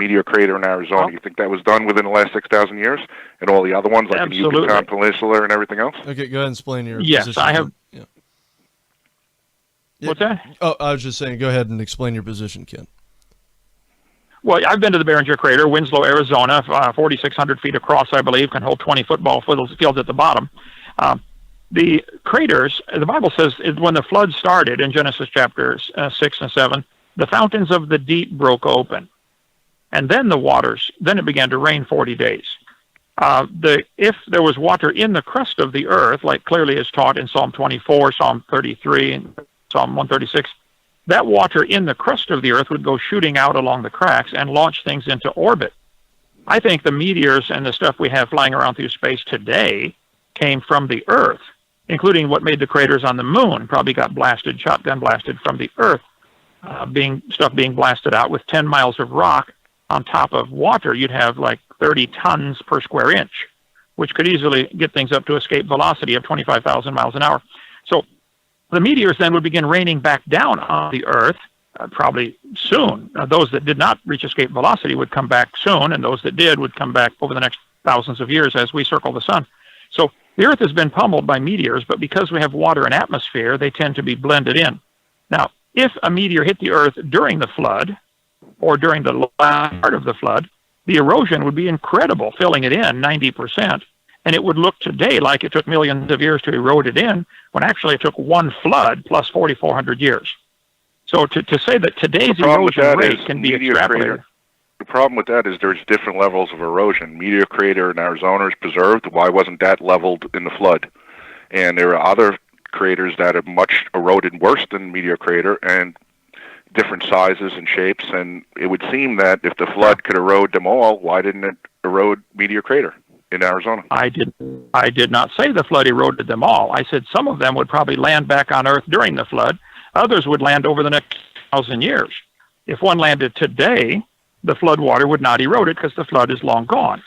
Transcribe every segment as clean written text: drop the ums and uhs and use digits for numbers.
meteor crater in Arizona. Well, You think that was done within the last 6,000 years? And all the other ones, like in the Yucatan Peninsula and everything else? Okay, go ahead and explain your yes, position. I have. Yeah. What's that? Oh, I was just saying, go ahead and explain your position, Ken. Well, I've been to the Behringer Crater, Winslow, Arizona, 4,600 feet across, I believe, can hold 20 football fields at the bottom. The craters, the Bible says, when the flood started in Genesis chapters 6 and 7, the fountains of the deep broke open. And then then it began to rain 40 days. If there was water in the crust of the earth, like clearly is taught in Psalm 24, Psalm 33, and Psalm 136, that water in the crust of the earth would go shooting out along the cracks and launch things into orbit. I think the meteors and the stuff we have flying around through space today came from the earth, including what made the craters on the moon, probably got blasted, shotgun blasted from the earth, being blasted out with 10 miles of rock on top of water. You'd have like 30 tons per square inch, which could easily get things up to escape velocity of 25,000 miles an hour. So the meteors then would begin raining back down on the earth, probably soon. Those that did not reach escape velocity would come back soon, and those that did would come back over the next thousands of years as we circle the sun. So the earth has been pummeled by meteors, but because we have water and atmosphere, they tend to be blended in. Now, if a meteor hit the earth during the flood, or during the last part of the flood, the erosion would be incredible, filling it in 90%. And it would look today like it took millions of years to erode it in, when actually it took one flood plus 4,400 years. So to say that today's erosion rate can be extrapolated. The problem with that is there's different levels of erosion. Meteor crater in Arizona is preserved. Why wasn't that leveled in the flood? And there are other craters that are much eroded worse than meteor crater and different sizes and shapes. And it would seem that if the flood could erode them all, why didn't it erode meteor crater in Arizona? I did not say the flood eroded them all. I said some of them would probably land back on Earth during the flood. Others would land over the next 1,000 years. If one landed today, the flood water would not erode it because the flood is long gone.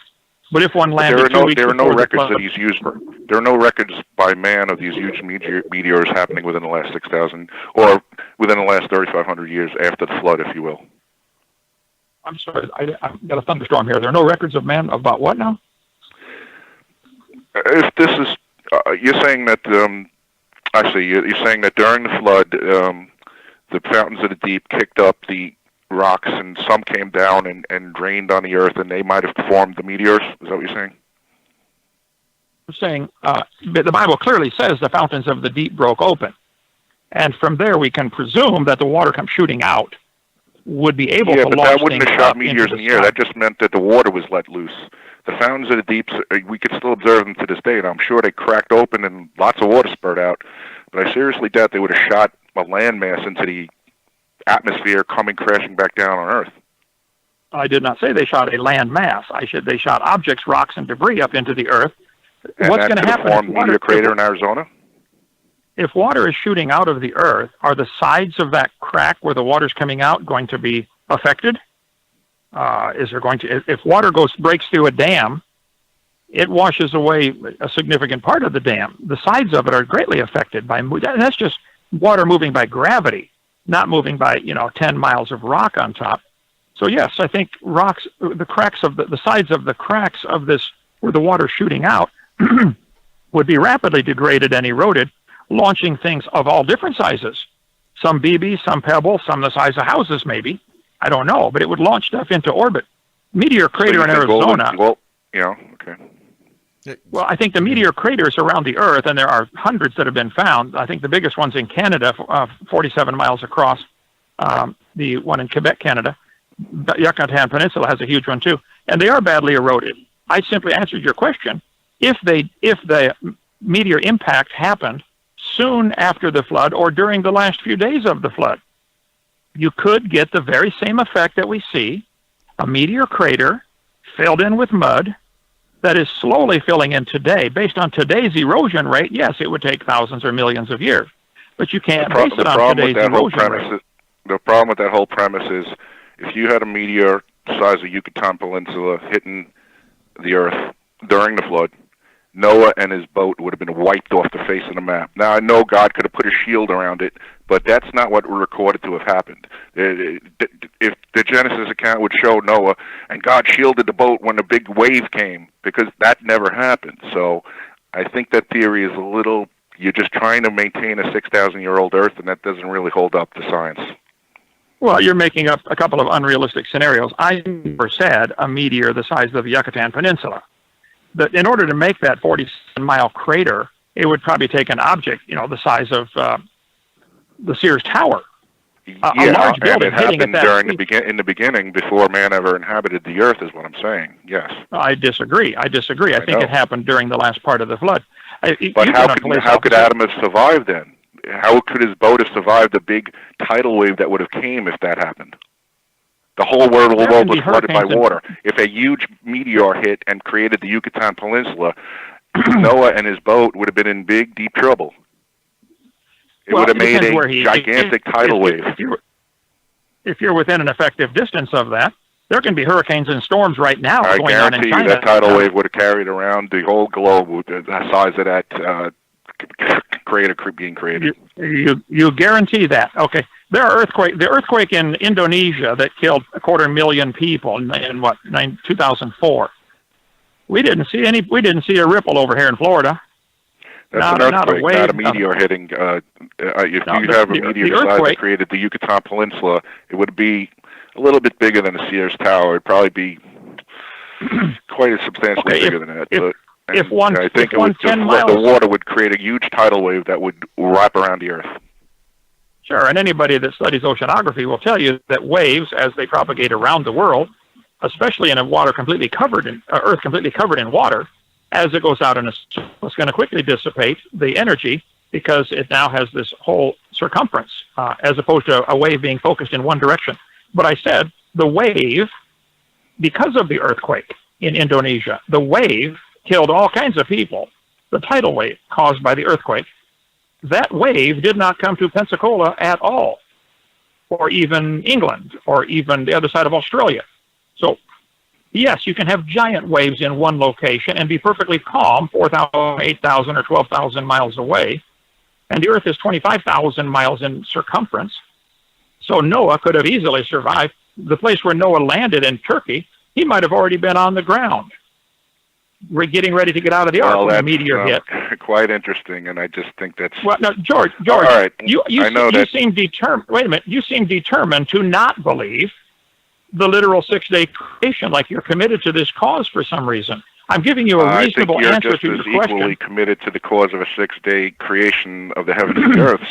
But if one landed there are no records that he's used. There are no records by man of these huge meteors happening within the last 6,000 or within the last 3,500 years after the flood, if you will. I'm sorry, I've got a thunderstorm here. There are no records of man about what now? If this is, you're saying that, actually, you're saying that during the flood, the fountains of the deep kicked up the rocks and some came down and drained on the earth and they might have formed the meteors? Is that what you're saying? I'm saying the Bible clearly says the fountains of the deep broke open. And from there we can presume that the water comes shooting out, would be able to launch things. Yeah, but that wouldn't have shot meteors in the air. That just meant that the water was let loose. The fountains of the deeps, we could still observe them to this day, and I'm sure they cracked open and lots of water spurted out. But I seriously doubt they would have shot a landmass into the atmosphere coming crashing back down on Earth. I did not say they shot a land mass. They shot objects, rocks, and debris up into the Earth. And what's going to happen? Formed meteor crater in Arizona? If water is shooting out of the Earth, are the sides of that crack where the water's coming out going to be affected? If water breaks through a dam, it washes away a significant part of the dam. The sides of it are greatly affected by, that's just water moving by gravity, not moving by 10 miles of rock on top. So yes, I think rocks, the cracks of the sides of the cracks of this where the water's shooting out would be rapidly degraded and eroded, launching things of all different sizes. Some BBs, some pebbles, some the size of houses maybe. I don't know, but it would launch stuff into orbit. Meteor crater in Arizona. Okay. Well, I think the meteor craters around the Earth, and there are hundreds that have been found. I think the biggest one's in Canada, 47 miles across, the one in Quebec, Canada. The Yucatan Peninsula has a huge one too, and they are badly eroded. I simply answered your question. If the meteor impact happened soon after the flood or during the last few days of the flood, you could get the very same effect that we see, a meteor crater filled in with mud that is slowly filling in today. Based on today's erosion rate, yes, it would take thousands or millions of years. But you can't base it on today's erosion rate. The problem with that whole premise is if you had a meteor the size of Yucatan Peninsula hitting the Earth during the flood, Noah and his boat would have been wiped off the face of the map. Now, I know God could have put a shield around it, but that's not what we're recorded to have happened. If the Genesis account would show Noah, and God shielded the boat when a big wave came, because that never happened. So I think that theory is a little, you're just trying to maintain a 6,000-year-old Earth, and that doesn't really hold up to science. Well, you're making up a couple of unrealistic scenarios. I never said a meteor the size of the Yucatan Peninsula. But in order to make that 47-mile crater, it would probably take an object, the size of the Sears Tower. A large building and it happened in the beginning before man ever inhabited the Earth, is what I'm saying. Yes. I disagree. I think it happened during the last part of the flood. But how could Adam have survived then? How could his boat have survived the big tidal wave that would have came if that happened? The whole world was flooded by water. If a huge meteor hit and created the Yucatan Peninsula, Noah and his boat would have been in big, deep trouble. It would have made a gigantic tidal wave. If you're within an effective distance of that, there can be hurricanes and storms right now going on in China. I guarantee you that tidal wave would have carried around the whole globe with the size of that crater being created. You guarantee that? Okay. There are the earthquake in Indonesia that killed 250,000 people in 2004. We didn't see a ripple over here in Florida. That's an earthquake, not a meteor hitting. If you have a meteor the size that created the Yucatan Peninsula, it would be a little bit bigger than the Sears Tower. It'd probably be quite substantially bigger than that. I think the water would create a huge tidal wave that would wrap around the Earth. Sure, and anybody that studies oceanography will tell you that waves, as they propagate around the world, especially in a Earth completely covered in water, as it goes out in it's going to quickly dissipate the energy because it now has this whole circumference, as opposed to a wave being focused in one direction. But I said the wave, because of the earthquake in Indonesia, the wave killed all kinds of people. The tidal wave caused by the earthquake, that wave did not come to Pensacola at all, or even England, or even the other side of Australia. So, yes, you can have giant waves in one location and be perfectly calm 4,000, 8,000, or 12,000 miles away, and the Earth is 25,000 miles in circumference. So Noah could have easily survived. The place where Noah landed in Turkey, he might have already been on the ground. We're getting ready to get out of the ark when the meteor hit. Quite interesting, and I just think that's... Well, no, George, all right. you seem determined... Wait a minute. You seem determined to not believe the literal 6-day creation, like you're committed to this cause for some reason. I'm giving you a reasonable answer to your question. I think you're just as equally committed to the cause of a 6-day creation of the heavens and the earth.